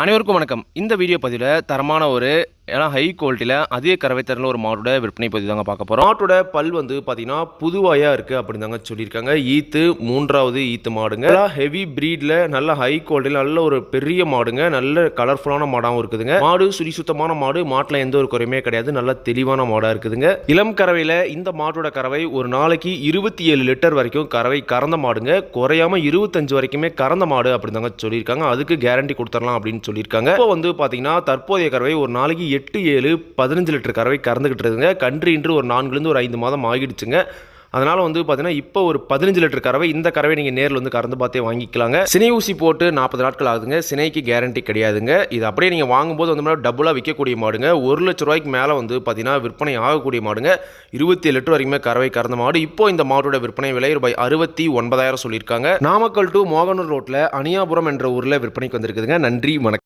அனைவருக்கும் வணக்கம். இந்த வீடியோ பதிவில் தரமான ஒரு ஹை குவாலிட்டியில் அதிக கறவை திறனில் ஒரு மாடோட விற்பனை பதிவு தாங்க பார்க்க போகிறோம். மாட்டோட பல் வந்து பார்த்தீங்கன்னா புதுவாயாக இருக்குது அப்படின்னு தாங்க சொல்லியிருக்காங்க. ஈத்து 3வது ஈத்து மாடுங்க. நல்லா ஹெவி ப்ரீடில் நல்ல ஹை குவாலிட்டியில் நல்ல ஒரு பெரிய மாடுங்க. நல்ல கலர்ஃபுல்லான மாடாகவும் இருக்குதுங்க. மாடு சுழி சுத்தமான மாடு. மாட்டில் எந்த ஒரு குறையுமே கிடையாது. நல்ல தெளிவான மாடாக இருக்குதுங்க. இளம் கறவையில் இந்த மாட்டோட கறவை ஒரு நாளைக்கு 27 லிட்டர் வரைக்கும் கறவை கறந்த மாடுங்க. குறையாம 25 வரைக்குமே கறந்த மாடு அப்படின்னு தாங்க சொல்லியிருக்காங்க. அதுக்கு கேரண்டி கொடுத்துடலாம் அப்படின்னு சொல்லியிருக்காங்க. இப்போ வந்து பார்த்தீங்கன்னா தற்போதைய கறவை ஒரு நாளைக்கு 8, 7, 15 லிட்டர் கறவை கறந்துகிட்டு இருக்குங்க. கன்று இன்று ஒரு 4லேருந்து ஒரு 5 மாதம் ஆகிடுச்சுங்க. அதனால் வந்து பார்த்தீங்கன்னா இப்போ ஒரு 15 லிட்டர் கறவை. இந்த கறவை நீங்கள் நேரில் வந்து கறந்து பார்த்தே வாங்கிக்கலாங்க. சினை ஊசி போட்டு 40 நாட்கள் ஆகுதுங்க. சினைக்கு கேரண்டி கிடையாதுங்க. இது அப்படியே நீங்கள் வாங்கும்போது வந்து டபுளாக விற்கக்கூடிய மாடுங்க. 1 லட்ச ரூபாய்க்கு மேலே வந்து பார்த்தீங்கன்னா விற்பனை ஆகக்கூடிய மாடுங்க. 27 லிட்டர் வரைக்குமே கறவை கறந்த மாடு. இப்போ இந்த மாட்டோட விற்பனை விலை ரூபாய் 69,000 சொல்லியிருக்காங்க. நாமக்கல் டு மோகனூர் ரோட்டில் அணியாபுரம் என்ற ஊரில் விற்பனைக்கு வந்திருக்குதுங்க. நன்றி, வணக்கம்.